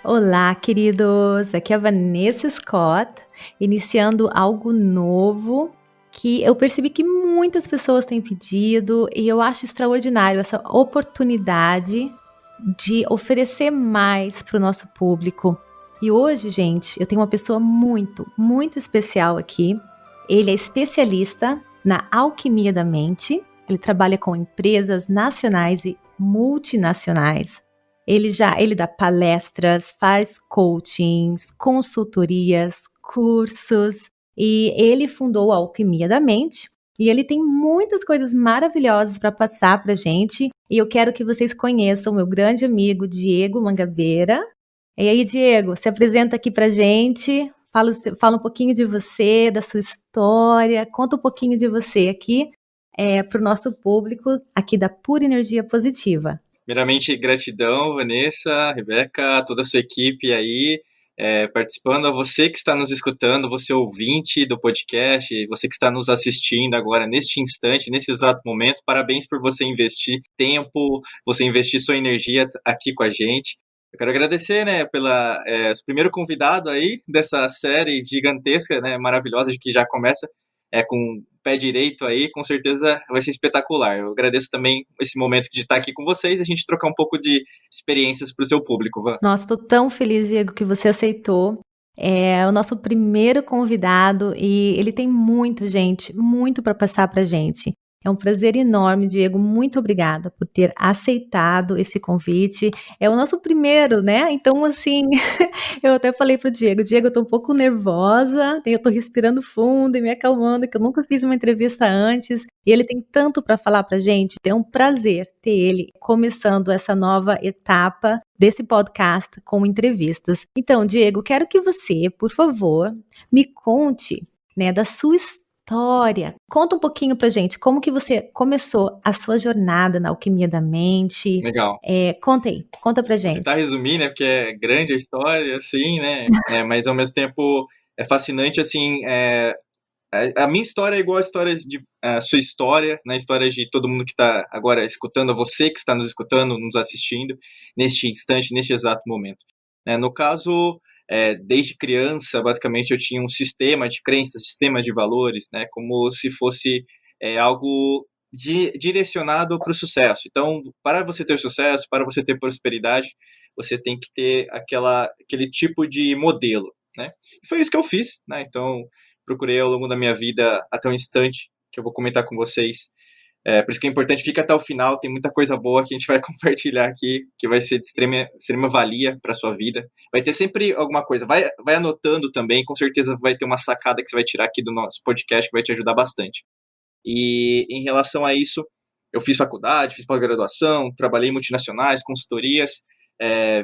Olá, queridos! Aqui é a Vanessa Scott, iniciando algo novo que eu percebi que muitas pessoas têm pedido e eu acho extraordinário essa oportunidade de oferecer mais para o nosso público. E hoje, gente, eu tenho uma pessoa muito especial aqui. Ele é especialista na alquimia da mente. Ele trabalha com empresas nacionais e multinacionais. Ele dá palestras, faz coachings, consultorias, cursos e ele fundou a Alquimia da Mente e ele tem muitas coisas maravilhosas para passar para gente e eu quero que vocês conheçam o meu grande amigo Diego Mangabeira. E aí, Diego, se apresenta aqui para gente, fala um pouquinho de você, da sua história, conta um pouquinho de você aqui para o nosso público aqui da Pura Energia Positiva. Primeiramente, gratidão, Vanessa, Rebeca, toda a sua equipe aí participando, a você que está nos escutando, você ouvinte do podcast, você que está nos assistindo agora neste instante, nesse exato momento, parabéns por você investir tempo, você investir sua energia aqui com a gente. Eu quero agradecer, né, pela primeiro convidado aí dessa série gigantesca, né, maravilhosa, que já começa com o pé direito aí, com certeza vai ser espetacular. Eu agradeço também esse momento de estar aqui com vocês e a gente trocar um pouco de experiências para o seu público, Van. Nossa, estou tão feliz, Diego, que você aceitou. É o nosso primeiro convidado e ele tem muito, gente, muito para passar para gente. É um prazer enorme, Diego. Muito obrigada por ter aceitado esse convite. É o nosso primeiro, né? Então, assim, eu até falei pro Diego, eu tô um pouco nervosa, eu tô respirando fundo e me acalmando, que eu nunca fiz uma entrevista antes. E ele tem tanto para falar pra gente. É um prazer ter ele começando essa nova etapa desse podcast com entrevistas. Então, Diego, quero que você, por favor, me conte, né, da sua história. Conta um pouquinho pra gente como que você começou a sua jornada na alquimia da mente. Legal. Conta aí, conta pra Vou tentar gente. resumir, né, porque é grande a história, assim, né, mas ao mesmo tempo é fascinante, assim, a minha história é igual a história de a sua história, né, a história de todo mundo que está agora escutando, a você que está nos escutando, nos assistindo, neste instante, neste exato momento. No caso, desde criança, basicamente, eu tinha um sistema de crenças, sistema de valores, né, como se fosse algo direcionado para o sucesso. Então, para você ter sucesso, para você ter prosperidade, você tem que ter aquele tipo de modelo, né? E foi isso que eu fiz, né? Então, procurei ao longo da minha vida até um instante que eu vou comentar com vocês. Por isso que é importante, fica até o final, tem muita coisa boa que a gente vai compartilhar aqui, que vai ser de extrema valia para a sua vida. Vai ter sempre alguma coisa, vai anotando também, com certeza vai ter uma sacada que você vai tirar aqui do nosso podcast que vai te ajudar bastante. E em relação a isso, eu fiz faculdade, fiz pós-graduação, trabalhei em multinacionais, consultorias,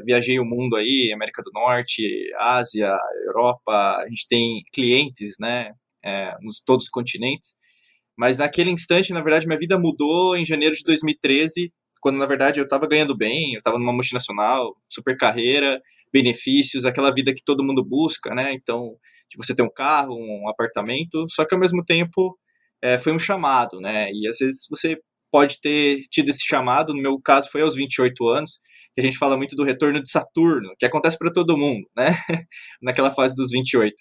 viajei o mundo aí, América do Norte, Ásia, Europa, a gente tem clientes, né, nos todos os continentes. Mas naquele instante, na verdade, minha vida mudou em janeiro de 2013, quando na verdade eu estava ganhando bem, eu estava numa multinacional, super carreira, benefícios, aquela vida que todo mundo busca, né? Então, de você ter um carro, um apartamento, só que ao mesmo tempo foi um chamado, né? E às vezes você pode ter tido esse chamado, no meu caso foi aos 28 anos, que a gente fala muito do retorno de Saturno, que acontece para todo mundo, né? Naquela fase dos 28.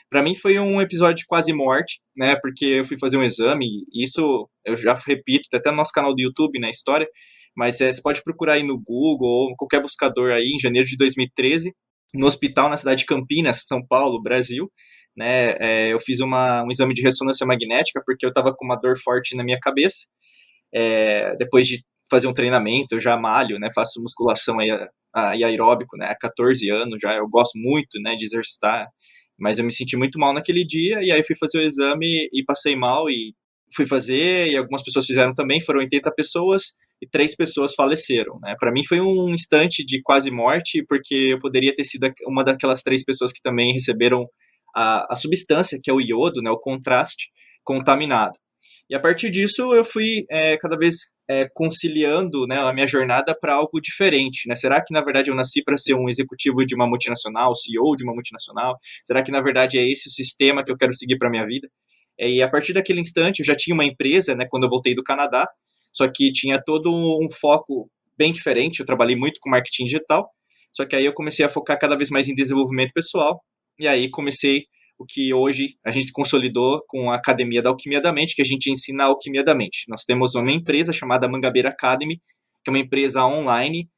Para mim foi um episódio de quase morte, né? Porque eu fui fazer um exame, e isso eu já repito, até no nosso canal do YouTube, na história, mas você pode procurar aí no Google ou qualquer buscador aí, em janeiro de 2013, no hospital na cidade de Campinas, São Paulo, Brasil, né? Eu fiz um exame de ressonância magnética porque eu estava com uma dor forte na minha cabeça. Depois de fazer um treinamento, eu já malho, né? Faço musculação aí, e aeróbico, né? Há 14 anos já, eu gosto muito, né, de exercitar, mas eu me senti muito mal naquele dia, e aí fui fazer o exame e passei mal, e fui fazer, e algumas pessoas fizeram também, foram 80 pessoas, e 3 pessoas faleceram, né? Para mim foi um instante de quase morte, porque eu poderia ter sido uma daquelas 3 pessoas que também receberam a substância, que é o iodo, né, o contraste, contaminado. E a partir disso eu fui cada vez conciliando, né, a minha jornada para algo diferente, né? Será que na verdade eu nasci para ser um executivo de uma multinacional, CEO de uma multinacional? Será que na verdade é esse o sistema que eu quero seguir para minha vida? E a partir daquele instante eu já tinha uma empresa, né, quando eu voltei do Canadá, só que tinha todo um foco bem diferente. Eu trabalhei muito com marketing digital, Só que aí eu comecei a focar cada vez mais em desenvolvimento pessoal, e aí comecei o que hoje a gente consolidou com a Academia da Alquimia da Mente, que a gente ensina a Alquimia da Mente. Nós temos uma empresa chamada Mangabeira Academy, que é uma empresa online,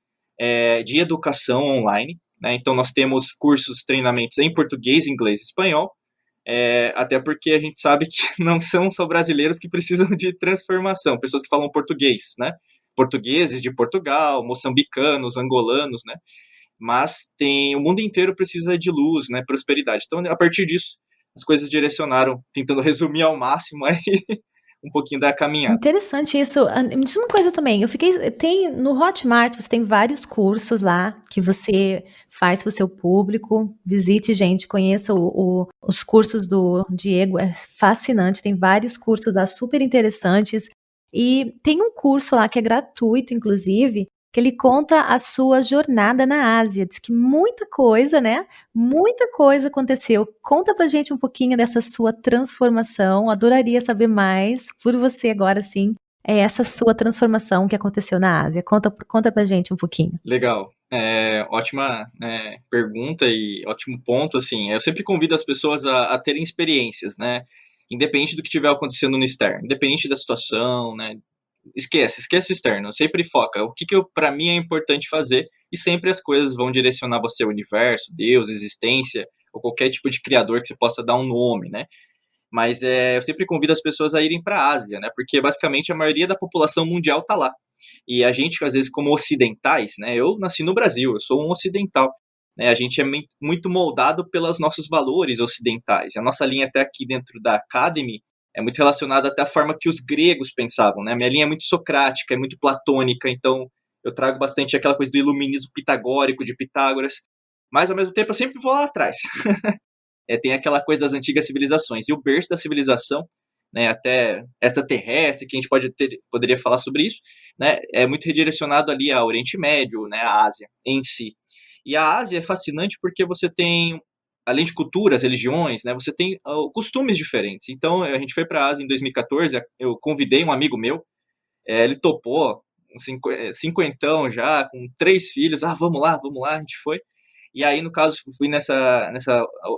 de educação online, né? Então nós temos cursos, treinamentos em português, inglês e espanhol, até porque a gente sabe que não são só brasileiros que precisam de transformação, pessoas que falam português, né? Portugueses de Portugal, moçambicanos, angolanos, né? Mas o mundo inteiro precisa de luz, né? Prosperidade. Então, a partir disso, as coisas direcionaram, tentando resumir ao máximo aí um pouquinho da caminhada. Interessante isso. Me diz uma coisa também. No Hotmart você tem vários cursos lá que você faz para o seu público. Visite, gente, conheça os cursos do Diego. É fascinante. Tem vários cursos lá super interessantes. E tem um curso lá que é gratuito, inclusive, que ele conta a sua jornada na Ásia. Diz que muita coisa, né? Muita coisa aconteceu. Conta pra gente um pouquinho dessa sua transformação. Adoraria saber mais por você agora, sim. É essa sua transformação que aconteceu na Ásia. Conta pra gente um pouquinho. Legal. Ótima pergunta e ótimo ponto. Assim, eu sempre convido as pessoas a terem experiências, né? Independente do que estiver acontecendo no externo, independente da situação, né? Esquece o externo, sempre foca. O que para mim é importante fazer, e sempre as coisas vão direcionar você ao universo, Deus, existência, ou qualquer tipo de criador que você possa dar um nome, né? Mas eu sempre convido as pessoas a irem para a Ásia, né? Porque basicamente a maioria da população mundial tá lá. E a gente, às vezes, como ocidentais, né? Eu nasci no Brasil, eu sou um ocidental. Né? A gente é muito moldado pelos nossos valores ocidentais. A nossa linha até aqui dentro da Academy é muito relacionada até à forma que os gregos pensavam, né? Minha linha é muito socrática, é muito platônica, então eu trago bastante aquela coisa do iluminismo pitagórico de Pitágoras, mas ao mesmo tempo eu sempre vou lá atrás. Tem aquela coisa das antigas civilizações, e o berço da civilização, né, até extraterrestre, que a gente poderia falar sobre isso, né, é muito redirecionado ali ao Oriente Médio, né, à Ásia em si. E a Ásia é fascinante porque você tem, além de culturas, religiões, né, você tem costumes diferentes. Então, a gente foi para a Ásia em 2014, eu convidei um amigo meu, ele topou, cinquentão já, com 3 filhos, vamos lá, a gente foi. E aí, no caso, fui nessa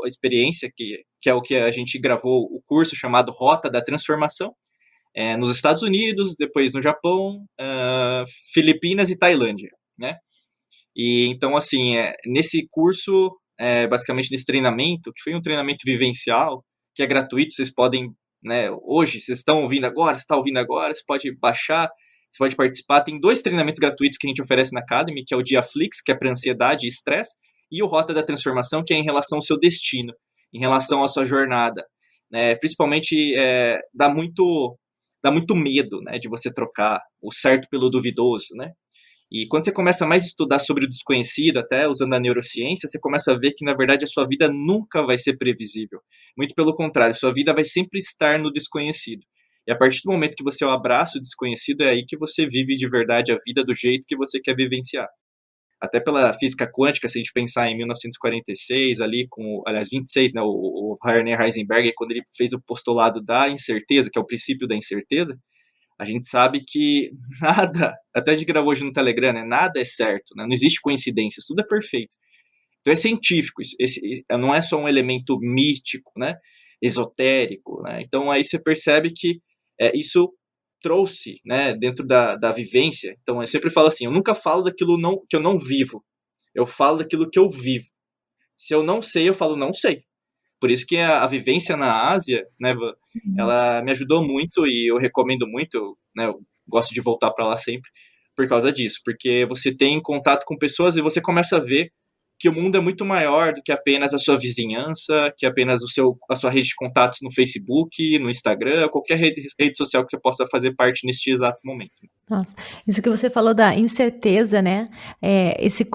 experiência, que é o que a gente gravou o curso chamado Rota da Transformação, nos Estados Unidos, depois no Japão, Filipinas e Tailândia, né? E então, assim, nesse curso, basicamente nesse treinamento, que foi um treinamento vivencial, que é gratuito, vocês podem, né, hoje, vocês estão ouvindo agora, você está ouvindo agora, você pode baixar, você pode participar. Tem 2 treinamentos gratuitos que a gente oferece na Academy, que é o Diaflix, que é para ansiedade e estresse, e o Rota da Transformação, que é em relação ao seu destino, em relação à sua jornada. Né? Principalmente, dá muito medo, né, de você trocar o certo pelo duvidoso, né? E quando você começa mais a estudar sobre o desconhecido, até usando a neurociência, você começa a ver que, na verdade, a sua vida nunca vai ser previsível. Muito pelo contrário, sua vida vai sempre estar no desconhecido. E a partir do momento que você abraça o desconhecido, é aí que você vive de verdade a vida do jeito que você quer vivenciar. Até pela física quântica, se a gente pensar em 1946, ali aliás, 26, né, o Werner Heisenberg, quando ele fez o postulado da incerteza, que é o princípio da incerteza, a gente sabe que nada, até a gente gravou hoje no Telegram, né, nada é certo, né, não existe coincidências, tudo é perfeito. Então é científico, não é só um elemento místico, né, esotérico, né, então aí você percebe que isso trouxe, né, dentro da vivência. Então eu sempre falo assim, eu nunca falo daquilo que eu não vivo, eu falo daquilo que eu vivo. Se eu não sei, eu falo não sei. Por isso que a vivência na Ásia, né, ela me ajudou muito e eu recomendo muito, né, eu gosto de voltar para lá sempre por causa disso, porque você tem contato com pessoas e você começa a ver que o mundo é muito maior do que apenas a sua vizinhança, que apenas a sua rede de contatos no Facebook, no Instagram, qualquer rede social que você possa fazer parte neste exato momento. Nossa, isso que você falou da incerteza, né?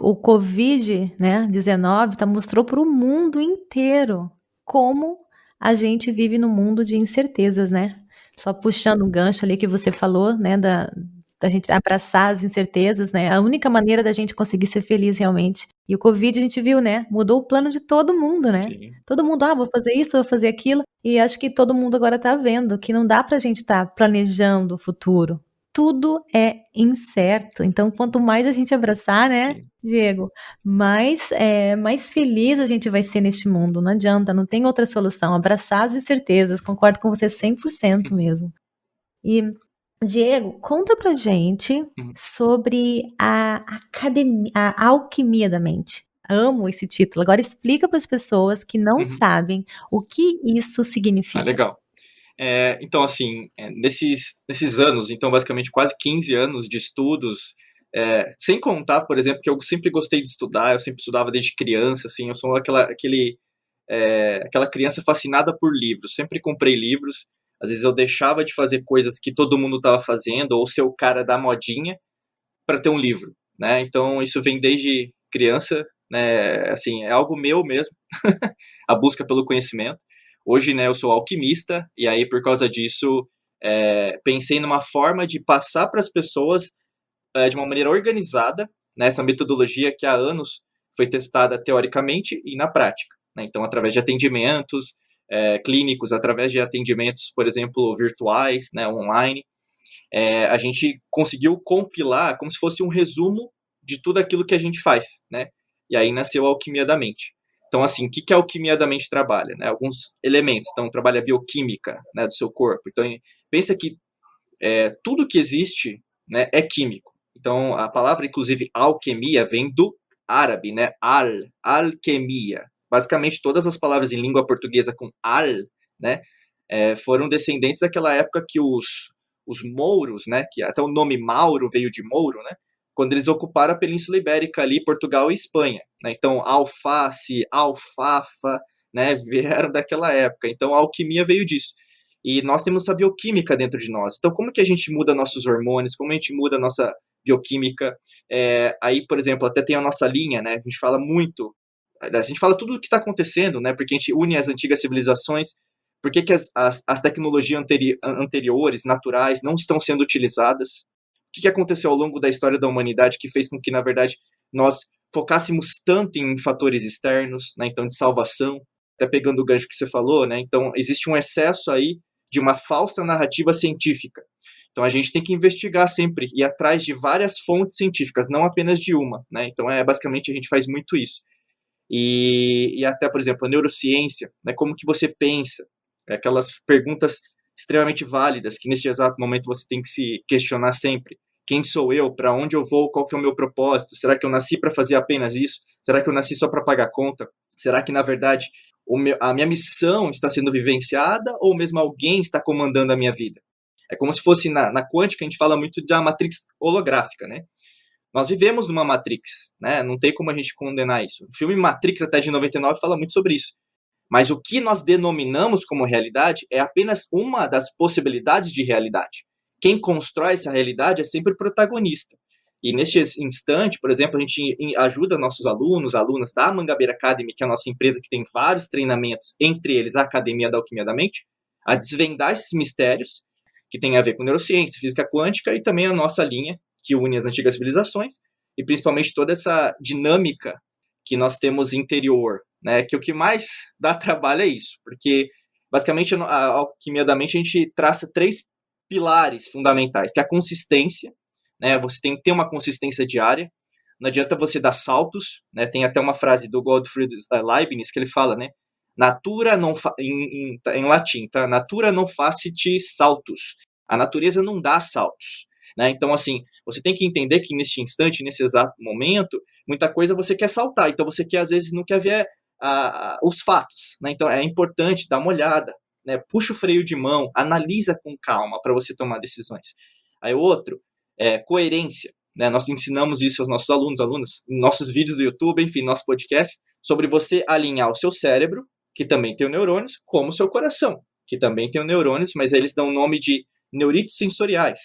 O Covid, né, 19, mostrou para o mundo inteiro como a gente vive no mundo de incertezas, né? Só puxando um gancho ali que você falou, né, da gente abraçar as incertezas, né? A única maneira da gente conseguir ser feliz realmente. E o Covid a gente viu, né? Mudou o plano de todo mundo, né? Sim. Todo mundo, vou fazer isso, vou fazer aquilo. E acho que todo mundo agora tá vendo que não dá pra gente estar planejando o futuro. tudo é incerto. Então, quanto mais a gente abraçar, né, Sim. Diego, mais feliz a gente vai ser neste mundo. Não adianta, não tem outra solução. Abraçar as incertezas. Concordo com você 100% mesmo. E, Diego, conta pra gente Uhum, sobre a alquimia da mente. Amo esse título. Agora explica para as pessoas que não uhum. sabem o que isso Ah, significa. legal. Então, assim, nesses anos, então, basicamente quase 15 anos de estudos, sem contar, por exemplo, que eu sempre gostei de estudar, eu sempre estudava desde criança, assim, eu sou aquela criança fascinada por livros, sempre comprei livros, às vezes eu deixava de fazer coisas que todo mundo estava fazendo, ou ser o cara da modinha, para ter um livro, né? Então, isso vem desde criança, né? Assim, é algo meu mesmo, a busca pelo conhecimento. Hoje, né, eu sou alquimista, e aí, por causa disso, pensei numa forma de passar para as pessoas de uma maneira organizada, nessa metodologia que há anos foi testada teoricamente e na prática. Né? Então, através de atendimentos clínicos, através de atendimentos, por exemplo, virtuais, né, online, a gente conseguiu compilar como se fosse um resumo de tudo aquilo que a gente faz, né? E aí nasceu a alquimia da mente. Então, assim, o que a alquimia da mente trabalha? Né? Alguns elementos. Então, trabalha a bioquímica, né, do seu corpo. Então, pensa que tudo que existe, né, é químico. Então, a palavra, inclusive, alquimia, vem do árabe, né? Alquimia. Basicamente, todas as palavras em língua portuguesa com al, né, foram descendentes daquela época que os mouros, né, que até o nome Mauro veio de Mouro, né, quando eles ocuparam a Península Ibérica ali, Portugal e Espanha. Né? Então, alface, alfafa, né, vieram daquela época. Então, a alquimia veio disso. E nós temos essa bioquímica dentro de nós. Então, como que a gente muda nossos hormônios? Como a gente muda a nossa bioquímica? Aí, por exemplo, até tem a nossa linha, né? A gente fala muito, a gente fala tudo o que está acontecendo, né? Porque a gente une as antigas civilizações. Por que as tecnologias anteriores, naturais, não estão sendo utilizadas? O que aconteceu ao longo da história da humanidade que fez com que, na verdade, nós focássemos tanto em fatores externos, né? Então, de salvação, até pegando o gancho que você falou, né? Então, existe um excesso aí de uma falsa narrativa científica. Então, a gente tem que investigar sempre, ir atrás de várias fontes científicas, não apenas de uma, né? Então, basicamente, a gente faz muito isso. E até, por exemplo, a neurociência, né? Como que você pensa? Aquelas perguntas extremamente válidas que, neste exato momento, você tem que se questionar sempre. Quem sou eu? Para onde eu vou? Qual que é o meu propósito? Será que eu nasci para fazer apenas isso? Será que eu nasci só para pagar conta? Será que, na verdade, a minha missão está sendo vivenciada ou mesmo alguém está comandando a minha vida? É como se fosse na quântica, a gente fala muito da matrix holográfica, né? Nós vivemos numa matrix, né? Não tem como a gente condenar isso. O filme Matrix, até de 99, fala muito sobre isso. Mas o que nós denominamos como realidade é apenas uma das possibilidades de realidade. Quem constrói essa realidade é sempre o protagonista. E neste instante, por exemplo, a gente ajuda nossos alunos, alunas da Mangabeira Academy, que é a nossa empresa que tem vários treinamentos, entre eles a Academia da Alquimia da Mente, a desvendar esses mistérios que tem a ver com neurociência, física quântica e também a nossa linha que une as antigas civilizações e principalmente toda essa dinâmica que nós temos interior, né? Que o que mais dá trabalho é isso, porque basicamente a alquimia da mente a gente traça três pilares fundamentais, que é a consistência, né? Você tem que ter uma consistência diária. Não adianta você dar saltos, né? Tem até uma frase do Gottfried Leibniz que ele fala, né? Natura não em latim, tá? Natura não facit saltus. A natureza não dá saltos, né? Então assim, você tem que entender que neste instante, nesse exato momento, muita coisa você quer saltar. Então você quer às vezes não quer ver os fatos, né? Então é importante dar uma olhada, né? Puxa o freio de mão, analisa com calma para você tomar decisões. Aí outro coerência. Né? Nós ensinamos isso aos nossos alunos, alunas, em nossos vídeos do YouTube, enfim, nosso podcast, sobre você alinhar o seu cérebro, que também tem neurônios, como o seu coração, que também tem neurônios, mas eles dão o nome de neurites sensoriais.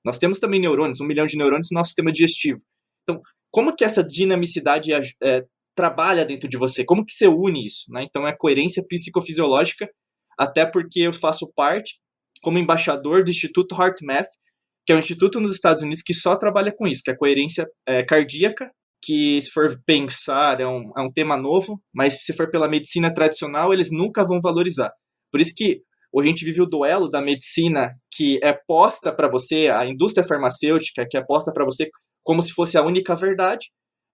Nós temos também neurônios, 1 milhão de neurônios no nosso sistema digestivo. Então, como que essa dinamicidade trabalha dentro de você? Como que você une isso? Né? Então, é coerência psicofisiológica, até porque eu faço parte como embaixador do Instituto HeartMath, que é um instituto nos Estados Unidos que só trabalha com isso, que é a coerência cardíaca, que se for pensar é um tema novo, mas se for pela medicina tradicional, eles nunca vão valorizar. Por isso que Hoje a gente vive o duelo da medicina que é posta para você, a indústria farmacêutica que é posta para você como se fosse a única verdade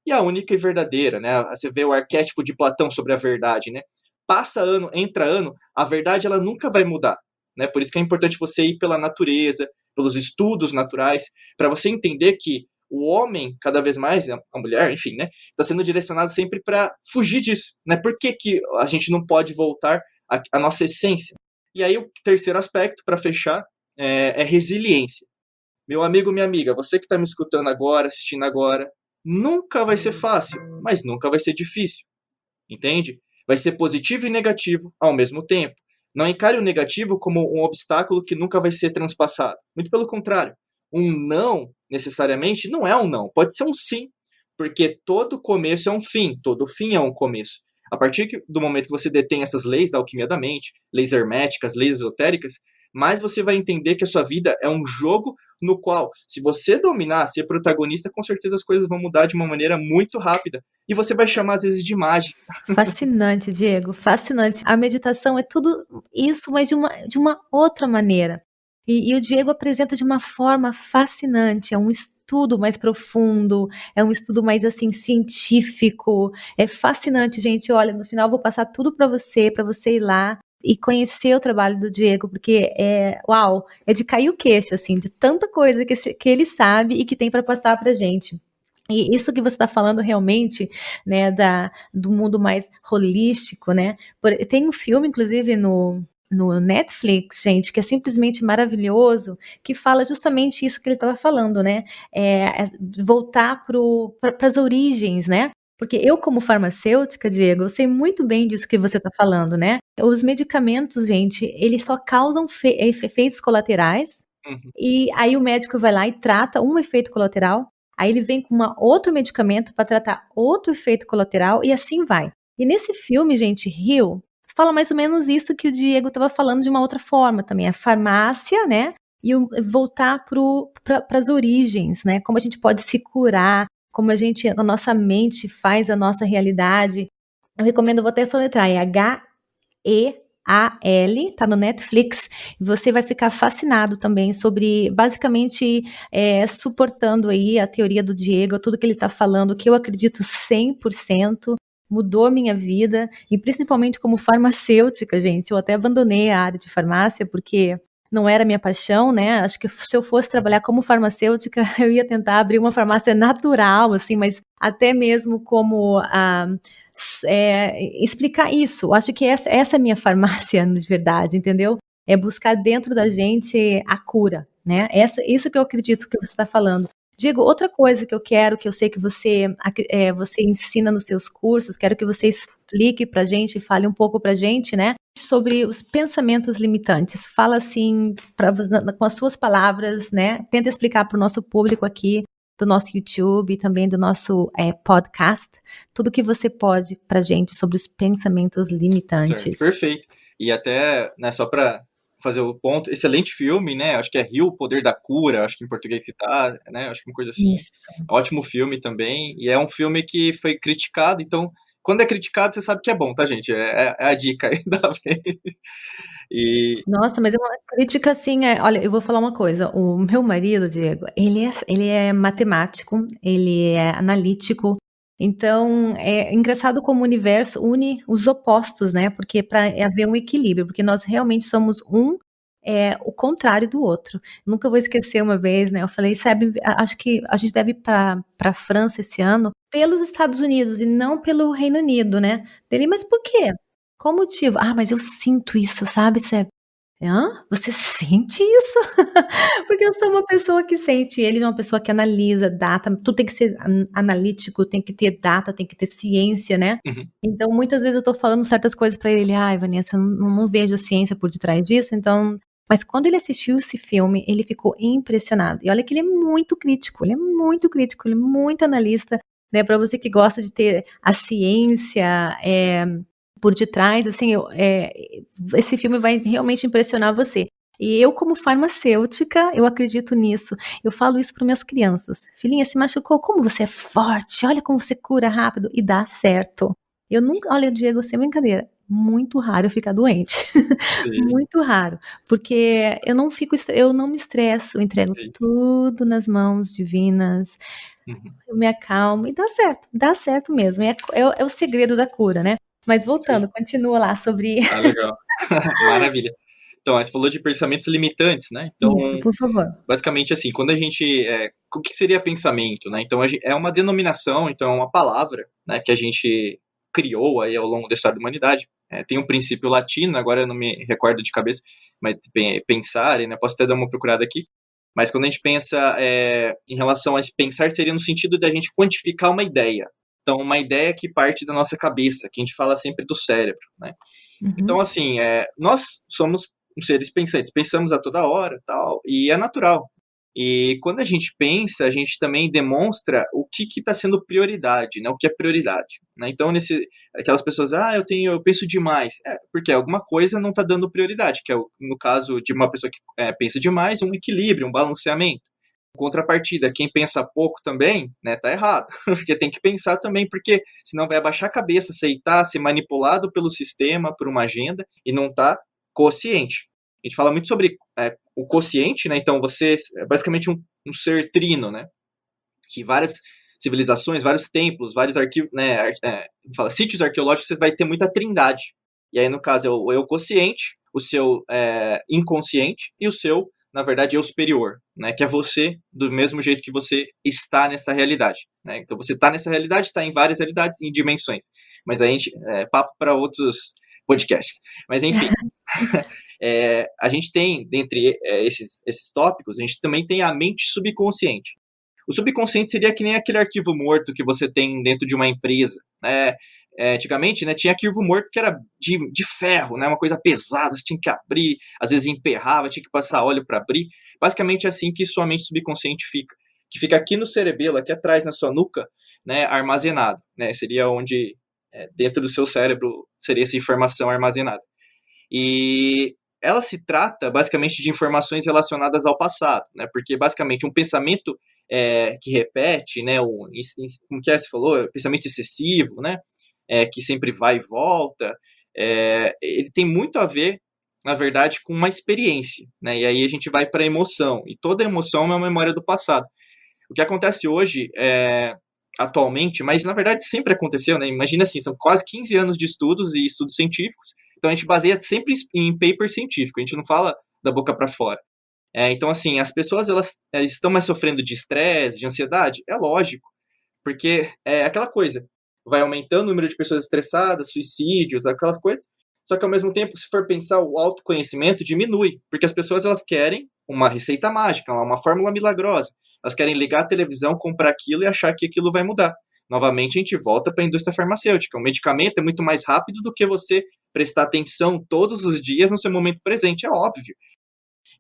e a única e verdadeira, né? Você vê o arquétipo de Platão sobre a verdade, né? Passa ano, entra ano, a verdade ela nunca vai mudar, né? Por isso que é importante você ir pela natureza, pelos estudos naturais, para você entender que o homem, cada vez mais, a mulher, enfim, né? Está sendo direcionado sempre para fugir disso, né? Por que, que a gente não pode voltar à nossa essência? E aí o terceiro aspecto, para fechar, é resiliência. Meu amigo, minha amiga, você que está me escutando agora, assistindo agora, nunca vai ser fácil, mas nunca vai ser difícil, entende? Vai ser positivo e negativo ao mesmo tempo. Não encare o negativo como um obstáculo que nunca vai ser transpassado. Muito pelo contrário. Um não, necessariamente, não é um não. Pode ser um sim, porque todo começo é um fim, todo fim é um começo. A partir do momento que você detém essas leis da alquimia da mente, leis herméticas, leis esotéricas, mais você vai entender que a sua vida é um jogo no qual, se você dominar, ser protagonista, com certeza as coisas vão mudar de uma maneira muito rápida. E você vai chamar, às vezes, de mágica. Fascinante, Diego, fascinante. A meditação é tudo isso, mas de uma outra maneira. E o Diego apresenta de uma forma fascinante, é um estudo mais profundo, é um estudo mais assim científico, é fascinante, gente. Olha, no final eu vou passar tudo para você ir lá e conhecer o trabalho do Diego, porque uau, é de cair o queixo, assim, de tanta coisa que ele sabe e que tem para passar pra gente. E isso que você está falando realmente, né, do mundo mais holístico, né? Tem um filme, inclusive, no Netflix, gente, que é simplesmente maravilhoso, que fala justamente isso que ele estava falando, né? Voltar para as origens, né? Porque eu, como farmacêutica, Diego, eu sei muito bem disso que você está falando, né? Os medicamentos, gente, eles só causam efeitos colaterais, Uhum. e aí o médico vai lá e trata um efeito colateral, aí ele vem com outro medicamento para tratar outro efeito colateral e assim vai. E nesse filme, gente, Rio, fala mais ou menos isso que o Diego estava falando de uma outra forma também. A farmácia, né? E voltar para as origens, né? Como a gente pode se curar, como a nossa mente faz a nossa realidade. Eu recomendo, vou até soletrar, é Heal, tá no Netflix, e você vai ficar fascinado também sobre, basicamente, suportando aí a teoria do Diego, tudo que ele tá falando, que eu acredito 100%, mudou a minha vida, e principalmente como farmacêutica, gente, eu até abandonei a área de farmácia, porque não era minha paixão, né, acho que se eu fosse trabalhar como farmacêutica, eu ia tentar abrir uma farmácia natural, assim, mas até mesmo como explicar isso. Eu acho que essa é a minha farmácia de verdade, entendeu? É buscar dentro da gente a cura, né? Isso que eu acredito que você está falando. Diego, outra coisa que eu quero, que eu sei que você ensina nos seus cursos, quero que você explique pra gente, fale um pouco pra gente, né? Sobre os pensamentos limitantes. Fala assim, com as suas palavras, né? Tenta explicar para o nosso público aqui do nosso YouTube e também do nosso podcast, tudo que você pode pra gente sobre os pensamentos Certo, limitantes. perfeito. E até, né, só para fazer o ponto, excelente filme, né? Acho que é Rio, o Poder da Cura, acho que em português que tá, né? Acho que uma coisa assim. Isso. Ótimo filme também. E é um filme que foi criticado, então, quando é criticado, você sabe que é bom, tá, gente? É a dica aí da vez. E. Nossa, mas é uma crítica assim, olha, eu vou falar uma coisa, o meu marido, Diego, ele é matemático, ele é analítico, então é engraçado como o universo une os opostos, né? Porque para haver um equilíbrio, porque nós realmente somos o contrário do outro. Nunca vou esquecer uma vez, né? Eu falei, sabe, acho que a gente deve ir para a França esse ano pelos Estados Unidos e não pelo Reino Unido, né? Dele, mas por quê? Qual o motivo? Ah, mas eu sinto isso, sabe, Seb? Hã? Você sente isso? Porque eu sou uma pessoa que sente, ele é uma pessoa que analisa data, tudo tem que ser analítico, tem que ter data, tem que ter ciência, né? Uhum. Então, muitas vezes eu tô falando certas coisas pra ele, ai, Vanessa, não vejo a ciência por detrás disso, então. Mas quando ele assistiu esse filme, ele ficou impressionado. E olha que ele é muito crítico, ele é muito crítico, ele é muito analista, né? Pra você que gosta de ter a ciência, por detrás, assim, esse filme vai realmente impressionar você. E eu, como farmacêutica, eu acredito nisso. Eu falo isso para minhas crianças. Filhinha, se machucou, como você é forte, olha como você cura rápido e dá certo. Eu nunca, olha, Diego, sem brincadeira, muito raro eu ficar doente. Sim, Muito raro, porque eu não me estresso, eu entrego sim. tudo nas mãos divinas, Uhum. eu me acalmo e dá certo mesmo, é o segredo da cura, né. Mas Sim. voltando, continua lá sobre Ah, legal. Maravilha. Então, você falou de pensamentos limitantes, né, então, isso, por favor. basicamente, assim, quando a gente, o que seria pensamento, né, então é uma denominação, então é uma palavra, né, que a gente criou aí ao longo da história da humanidade, tem um princípio latino, agora eu não me recordo de cabeça, mas pensare, né, posso até dar uma procurada aqui, mas quando a gente pensa, em relação a esse pensar, seria no sentido de a gente quantificar uma ideia. Então, uma ideia que parte da nossa cabeça, que a gente fala sempre do cérebro, né. Então, Uhum. assim, nós somos seres pensantes, pensamos a toda hora, tal, e é natural. E quando a gente pensa, a gente também demonstra o que está sendo prioridade, né? O que é prioridade, né? Então, aquelas pessoas, eu penso demais, porque alguma coisa não está dando prioridade, que é no caso de uma pessoa que pensa demais, um equilíbrio, um balanceamento. Contrapartida, quem pensa pouco também, né, tá errado, porque tem que pensar também, porque senão vai abaixar a cabeça, aceitar, ser manipulado pelo sistema, por uma agenda, e não tá consciente. A gente fala muito sobre o consciente, né, então você é basicamente um ser trino, né, que várias civilizações, vários templos, vários arquivos, né, sítios arqueológicos, você vai ter muita trindade. E aí, no caso, é o eu consciente, o seu inconsciente e o seu, na verdade, eu superior, né, que é você do mesmo jeito que você está nessa realidade. Né? Então, você está nessa realidade, está em várias realidades, em dimensões. Mas a gente, papo para outros podcasts. Mas, enfim, a gente tem, dentre esses tópicos, a gente também tem a mente subconsciente. O subconsciente seria que nem aquele arquivo morto que você tem dentro de uma empresa, né? Antigamente, né, tinha arquivo morto que era de ferro, né, uma coisa pesada, você tinha que abrir, às vezes emperrava, tinha que passar óleo para abrir. Basicamente é assim que sua mente subconsciente fica, que fica aqui no cerebelo, aqui atrás na sua nuca, né, armazenado, né, seria onde dentro do seu cérebro seria essa informação armazenada. E ela se trata basicamente de informações relacionadas ao passado, né? Porque basicamente um pensamento que repete, né? Como que você falou? Pensamento excessivo, né? Que sempre vai e volta. Ele tem muito a ver, na verdade, com uma experiência, né? E aí a gente vai para a emoção. E toda emoção é uma memória do passado. O que acontece hoje atualmente, mas na verdade sempre aconteceu, né? Imagina assim, são quase 15 anos de estudos e estudos científicos, então a gente baseia sempre em paper científico, a gente não fala da boca para fora. Então, assim, as pessoas elas estão mais sofrendo de estresse, de ansiedade? É lógico, porque é aquela coisa, vai aumentando o número de pessoas estressadas, suicídios, aquelas coisas, só que ao mesmo tempo, se for pensar, o autoconhecimento diminui, porque as pessoas elas querem uma receita mágica, uma fórmula milagrosa. Elas querem ligar a televisão, comprar aquilo e achar que aquilo vai mudar. Novamente, a gente volta para a indústria farmacêutica. O medicamento é muito mais rápido do que você prestar atenção todos os dias no seu momento presente, é óbvio.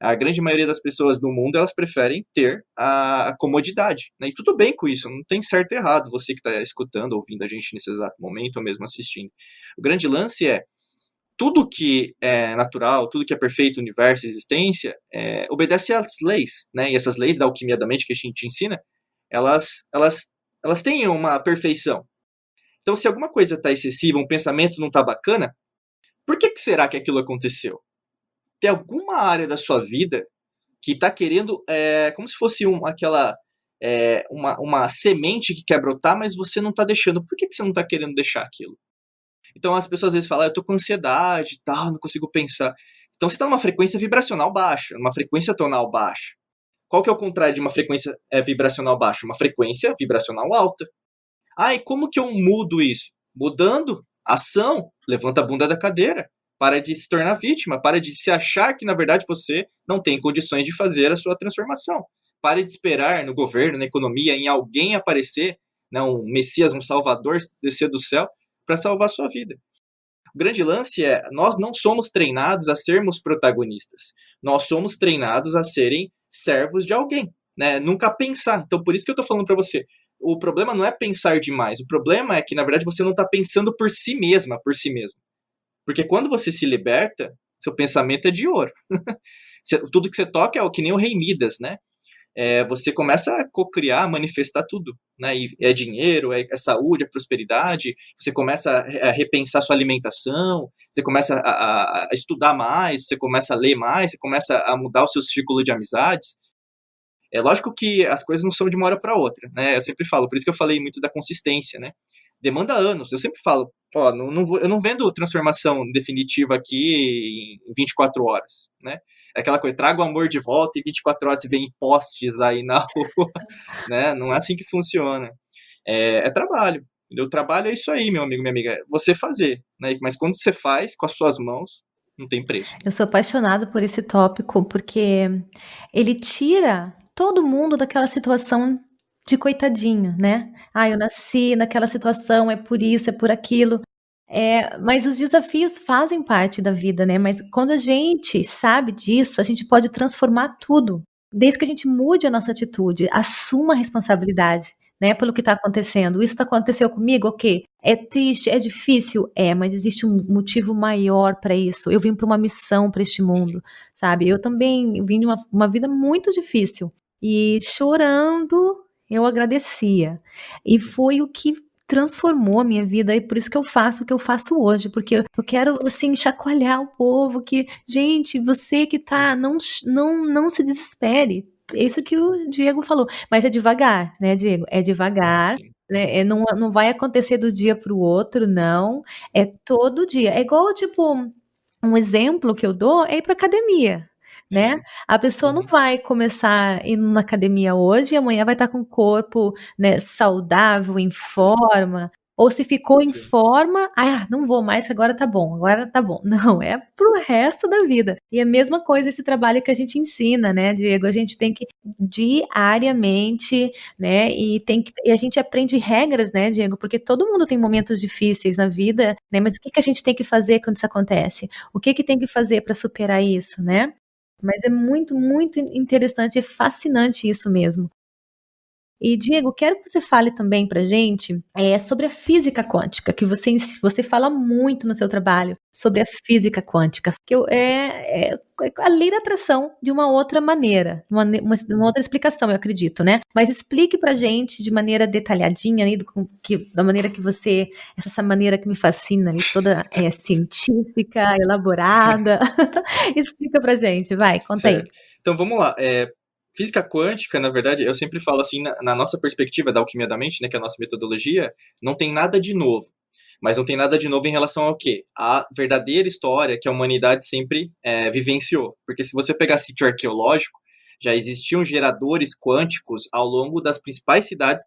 A grande maioria das pessoas no mundo, elas preferem ter a comodidade, né? E tudo bem com isso, não tem certo e errado, você que está escutando, ouvindo a gente nesse exato momento, ou mesmo assistindo. O grande lance é, tudo que é natural, tudo que é perfeito, universo, existência, obedece às leis, né? E essas leis da alquimia da mente que a gente ensina, elas, elas, elas têm uma perfeição. Então, se alguma coisa está excessiva, um pensamento não está bacana, por que será que aquilo aconteceu? Tem alguma área da sua vida que está querendo, como se fosse uma semente que quer brotar, mas você não está deixando. Por que você não está querendo deixar aquilo? Então as pessoas às vezes falam, eu tô com ansiedade e tal, não consigo pensar. Então você está numa frequência vibracional baixa, numa frequência tonal baixa. Qual que é o contrário de uma frequência vibracional baixa? Uma frequência vibracional alta. E como que eu mudo isso? Mudando ação, levanta a bunda da cadeira, para de se tornar vítima, para de se achar que na verdade você não tem condições de fazer a sua transformação. Pare de esperar no governo, na economia, em alguém aparecer, né, um Messias, um Salvador descer do céu para salvar a sua vida. O grande lance é, nós não somos treinados a sermos protagonistas. Nós somos treinados a serem servos de alguém, né? Nunca pensar. Então, por isso que eu estou falando para você. O problema não é pensar demais. O problema é que, na verdade, você não está pensando por si mesma, por si mesmo. Porque quando você se liberta, seu pensamento é de ouro. Tudo que você toca é que nem o rei Midas, né? Você começa a co-criar, manifestar tudo. né? E é dinheiro, é saúde, é prosperidade. Você começa a repensar sua alimentação, você começa a estudar mais, você começa a ler mais, você começa a mudar o seu círculo de amizades. É lógico que as coisas não são de uma hora para outra, né? Eu sempre falo, por isso que eu falei muito da consistência, né? Demanda anos. Eu sempre falo, ó, eu não vendo transformação definitiva aqui em 24 horas, né? É aquela coisa, traga o amor de volta e 24 horas você vê em postes aí na rua, né? Não é assim que funciona. É trabalho. O trabalho é isso aí, meu amigo, minha amiga. É você fazer, né? Mas quando você faz com as suas mãos, não tem preço. Eu sou apaixonada por esse tópico, porque ele tira todo mundo daquela situação de coitadinho, né. "Ah, eu nasci naquela situação, é por isso, é por aquilo". Mas os desafios fazem parte da vida, né, mas quando a gente sabe disso, a gente pode transformar tudo, desde que a gente mude a nossa atitude, assuma a responsabilidade, né, pelo que está acontecendo. "Isso aconteceu comigo? Ok. É triste, é difícil? É, mas existe um motivo maior para isso. Eu vim para uma missão para este Sim, mundo", sabe. Eu também vim de uma vida muito difícil, e chorando eu agradecia. E foi o que transformou a minha vida e por isso que eu faço o que eu faço hoje, porque eu quero, assim, chacoalhar o povo que: "Gente, você que sim, tá, não se desespere". É isso que o Diego falou, mas é devagar, né, Diego? É devagar, sim. né, não vai acontecer do dia para o outro não, é todo dia. É igual, tipo, um exemplo que eu dou é ir para academia, né. Sim. A pessoa não Uhum. vai começar indo na academia hoje e amanhã vai estar com o corpo, né, saudável, em forma, ou se ficou em Sim. forma: "Ah, não vou mais que agora tá bom, agora tá bom". Não, é para o resto da vida. E a mesma coisa esse trabalho que a gente ensina, né, Diego, a gente tem que diariamente, né, e a gente aprende regras, né, Diego, porque todo mundo tem momentos difíceis na vida, né, mas o que que a gente tem que fazer quando isso acontece? O que que tem que fazer para superar isso, né? Mas é muito, muito interessante, é fascinante isso mesmo. E Diego, quero que você fale também pra gente, sobre a física quântica, que você fala muito no seu trabalho sobre a física quântica, que é a lei da atração de uma outra maneira, uma outra explicação, eu acredito, né. Mas explique pra gente de maneira detalhadinha aí da maneira que você essa maneira que me fascina ali, toda, científica, elaborada. Explica pra gente, vai, conta aí. Certo. Então vamos lá. Física quântica, na verdade, eu sempre falo assim, na nossa perspectiva da alquimia da mente, né, que é a nossa metodologia, não tem nada de novo. Mas não tem nada de novo em relação ao quê? A verdadeira história que a humanidade sempre vivenciou. Porque se você pegar sítio arqueológico, já existiam geradores quânticos ao longo das principais cidades,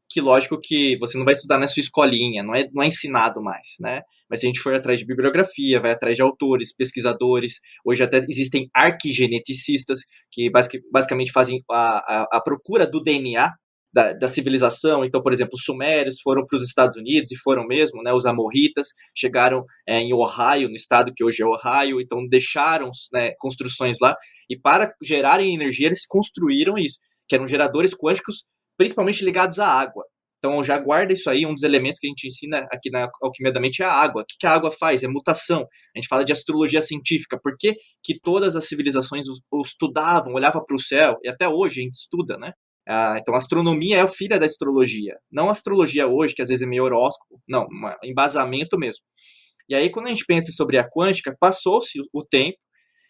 que lógico que você não vai estudar na sua escolinha, não é ensinado mais, né? Mas se a gente for atrás de bibliografia, vai atrás de autores, pesquisadores, hoje até existem arquigeneticistas que basicamente fazem a procura do DNA da civilização. Então, por exemplo, os sumérios foram para os Estados Unidos, e foram mesmo, né? Os amorritas chegaram em Ohio, no estado que hoje é Ohio, então deixaram, né, construções lá, e para gerarem energia eles construíram isso, que eram geradores quânticos principalmente ligados à água. Então já guarda isso aí, um dos elementos que a gente ensina aqui na Alquimia da Mente é a água. O que a água faz? É mutação. A gente fala de astrologia científica. Por que, que todas as civilizações o estudavam, olhavam para o céu, e até hoje a gente estuda, né? Então a astronomia é a filha da astrologia. Não a astrologia hoje, que às vezes é meio horóscopo. Não, um embasamento mesmo. E aí quando a gente pensa sobre a quântica, passou-se o tempo,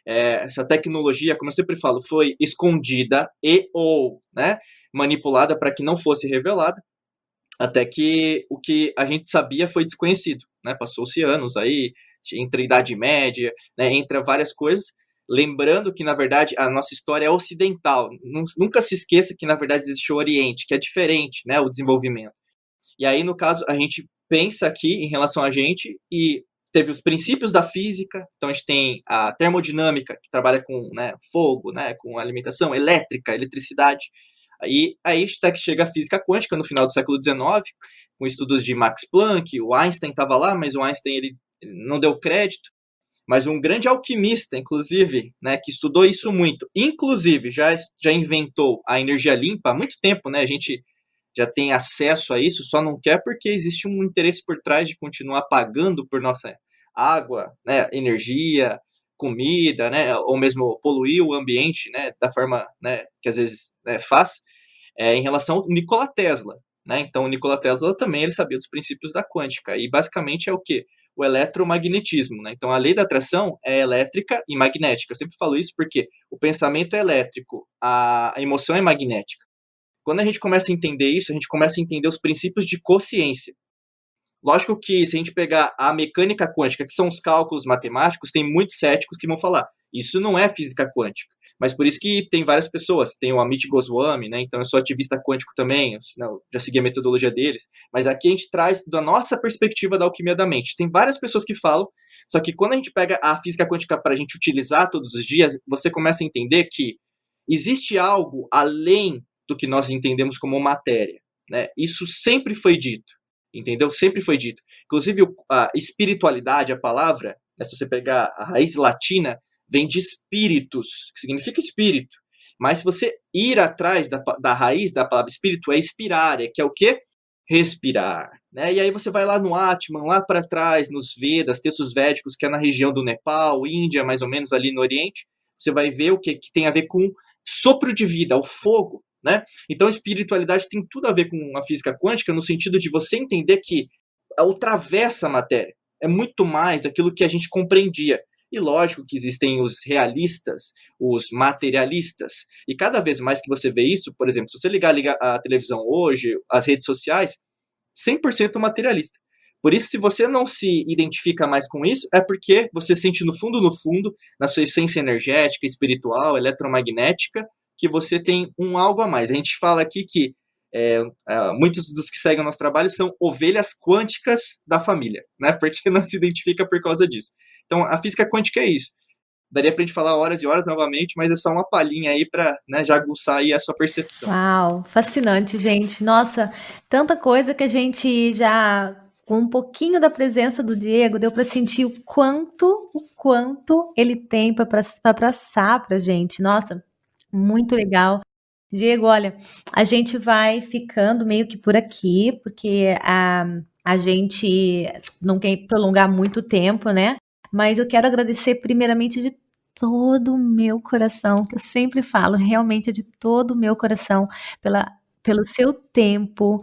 essa tecnologia, como eu sempre falo, foi escondida e ou, né, manipulada para que não fosse revelada, até que o que a gente sabia foi desconhecido, né? Passou-se anos aí, entre a Idade Média, né, entre várias coisas, lembrando que, na verdade, a nossa história é ocidental. Nunca se esqueça que, na verdade, existe o Oriente, que é diferente, né, o desenvolvimento. E aí, no caso, a gente pensa aqui em relação a gente e teve os princípios da física, então a gente tem a termodinâmica, que trabalha com, né, fogo, né, com alimentação elétrica, eletricidade. Aí até que chega a física quântica no final do século XIX, com estudos de Max Planck, o Einstein estava lá, mas o Einstein ele não deu crédito, mas um grande alquimista, inclusive, né, que estudou isso muito, inclusive já inventou a energia limpa há muito tempo, né, a gente já tem acesso a isso, só não quer porque existe um interesse por trás de continuar pagando por nossa água, né, energia, comida, né, ou mesmo poluir o ambiente, né, da forma, né, que às vezes, né, faz, em relação ao Nikola Tesla. né? Então, o Nikola Tesla também ele sabia dos princípios da quântica. E basicamente é o quê? O eletromagnetismo, né? Então, a lei da atração é elétrica e magnética. Eu sempre falo isso porque o pensamento é elétrico, a emoção é magnética. Quando a gente começa a entender isso, a gente começa a entender os princípios de consciência. Lógico que se a gente pegar a mecânica quântica, que são os cálculos matemáticos, tem muitos céticos que vão falar, isso não é física quântica. Mas por isso que tem várias pessoas, tem o Amit Goswami, né? Então eu sou ativista quântico também, eu já segui a metodologia deles, mas aqui a gente traz da nossa perspectiva da alquimia da mente. Tem várias pessoas que falam, só que quando a gente pega a física quântica para a gente utilizar todos os dias, você começa a entender que existe algo além do que nós entendemos como matéria, né? Isso sempre foi dito, entendeu? Sempre foi dito. Inclusive, a espiritualidade, a palavra, né, se você pegar a raiz latina, vem de espíritus, que significa espírito. Mas se você ir atrás da raiz da palavra espírito, é expirare, que é o quê? Respirar. Né? E aí você vai lá no Atman, lá para trás, nos Vedas, textos védicos, que é na região do Nepal, Índia, mais ou menos ali no Oriente, você vai ver o que tem a ver com sopro de vida, o fogo. Né? Então, espiritualidade tem tudo a ver com a física quântica, no sentido de você entender que ultravessa a matéria. É muito mais daquilo que a gente compreendia. E lógico que existem os realistas, os materialistas. E cada vez mais que você vê isso, por exemplo, se você ligar a televisão hoje, as redes sociais, 100% materialista. Por isso, se você não se identifica mais com isso, é porque você sente no fundo, na sua essência energética, espiritual, eletromagnética, que você tem um algo a mais. A gente fala aqui que muitos dos que seguem o nosso trabalho são ovelhas quânticas da família, né? Porque não se identifica por causa disso. Então, a física quântica é isso. Daria pra gente falar horas e horas novamente, mas é só uma palhinha aí pra, né, já aguçar aí a sua percepção. Uau, fascinante, gente. Nossa, tanta coisa que a gente já, com um pouquinho da presença do Diego, deu para sentir o quanto ele tem para passar pra gente. Nossa, muito legal. Diego, olha, a gente vai ficando meio que por aqui, porque a gente não quer prolongar muito tempo, né? Mas eu quero agradecer primeiramente de todo o meu coração, que eu sempre falo, realmente é de todo o meu coração, pelo seu tempo,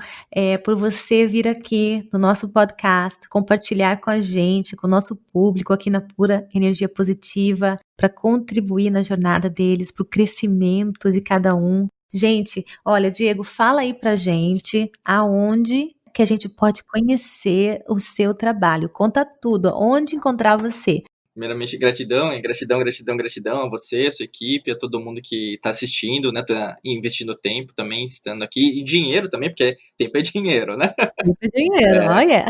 por você vir aqui no nosso podcast, compartilhar com a gente, com o nosso público aqui na Pura Energia Positiva, para contribuir na jornada deles, para o crescimento de cada um. Gente, olha, Diego, fala aí pra gente aonde que a gente pode conhecer o seu trabalho. Conta tudo, onde encontrar você. Primeiramente, gratidão, gratidão a você, a sua equipe, a todo mundo que está assistindo, né, tá investindo tempo também, estando aqui, e dinheiro também, porque tempo é dinheiro, né? Tempo é dinheiro, olha.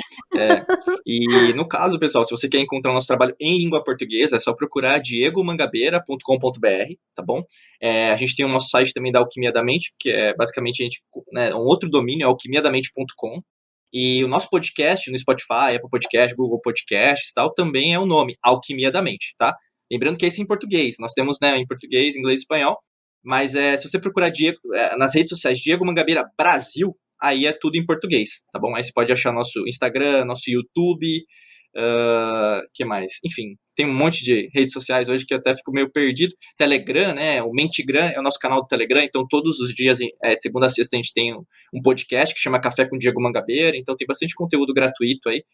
E no caso, pessoal, se você quer encontrar o nosso trabalho em língua portuguesa, é só procurar diegomangabeira.com.br, tá bom? A gente tem o nosso site também da Alquimia da Mente, que é basicamente um outro domínio, é alquimiadamente.com. E o nosso podcast no Spotify, Apple Podcast, Google Podcasts, tal, também é o nome, Alquimia da Mente, tá? Lembrando que é isso em português. Nós temos, né, em português, inglês e espanhol. Mas se você procurar Diego, nas redes sociais Diego Mangabeira Brasil, aí é tudo em português, tá bom? Aí você pode achar nosso Instagram, nosso YouTube, que mais? Enfim, tem um monte de redes sociais hoje que eu até fico meio perdido. Telegram, né? O Mentigram é o nosso canal do Telegram, então todos os dias, segunda a sexta, a gente tem um podcast que chama Café com Diego Mangabeira, então tem bastante conteúdo gratuito aí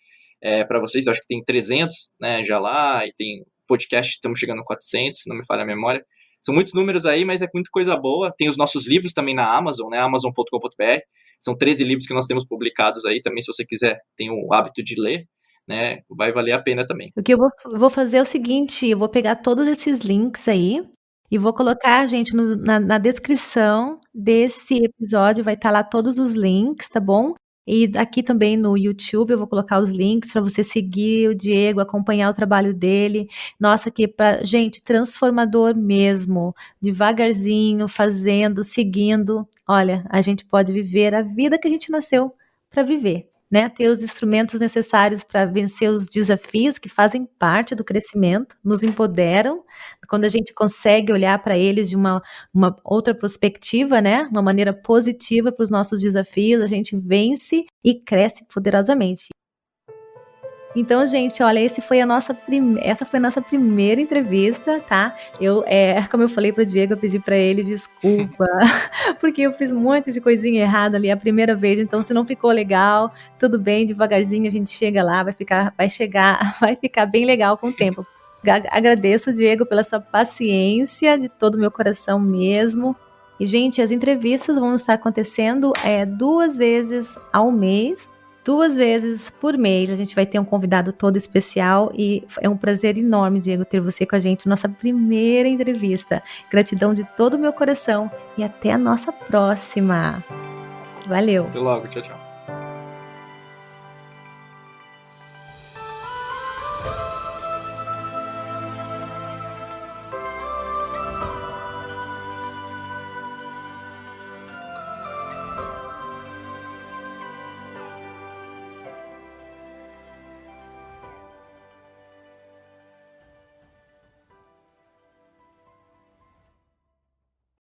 para vocês. Eu acho que tem 300, né, já lá, e tem podcast, estamos chegando a 400, se não me falha a memória. São muitos números aí, mas é muita coisa boa. Tem os nossos livros também na Amazon, né? Amazon.com.br. São 13 livros que nós temos publicados aí também, se você quiser, tem o hábito de ler, né? Vai valer a pena também. O que eu vou fazer é o seguinte, eu vou pegar todos esses links aí e vou colocar, gente, na descrição desse episódio, vai estar lá todos os links, tá bom? E aqui também no YouTube eu vou colocar os links para você seguir o Diego, acompanhar o trabalho dele. Nossa, que gente, transformador mesmo, devagarzinho, fazendo, seguindo. Olha, a gente pode viver a vida que a gente nasceu para viver, né? Ter os instrumentos necessários para vencer os desafios que fazem parte do crescimento, nos empoderam. Quando a gente consegue olhar para eles de uma outra perspectiva, né? Uma maneira positiva para os nossos desafios, a gente vence e cresce poderosamente. Então, gente, olha, essa foi a nossa primeira entrevista, tá? Como eu falei pro Diego, eu pedi para ele desculpa, porque eu fiz um monte de coisinha errada ali a primeira vez, então se não ficou legal, tudo bem, devagarzinho a gente chega lá, vai ficar bem legal com o tempo. Agradeço, Diego, pela sua paciência, de todo o meu coração mesmo. E, gente, as entrevistas vão estar acontecendo 2 vezes ao mês, 2 vezes por mês. A gente vai ter um convidado todo especial e é um prazer enorme, Diego, ter você com a gente, nossa primeira entrevista. Gratidão de todo o meu coração e até a nossa próxima. Valeu. Até logo, tchau, tchau.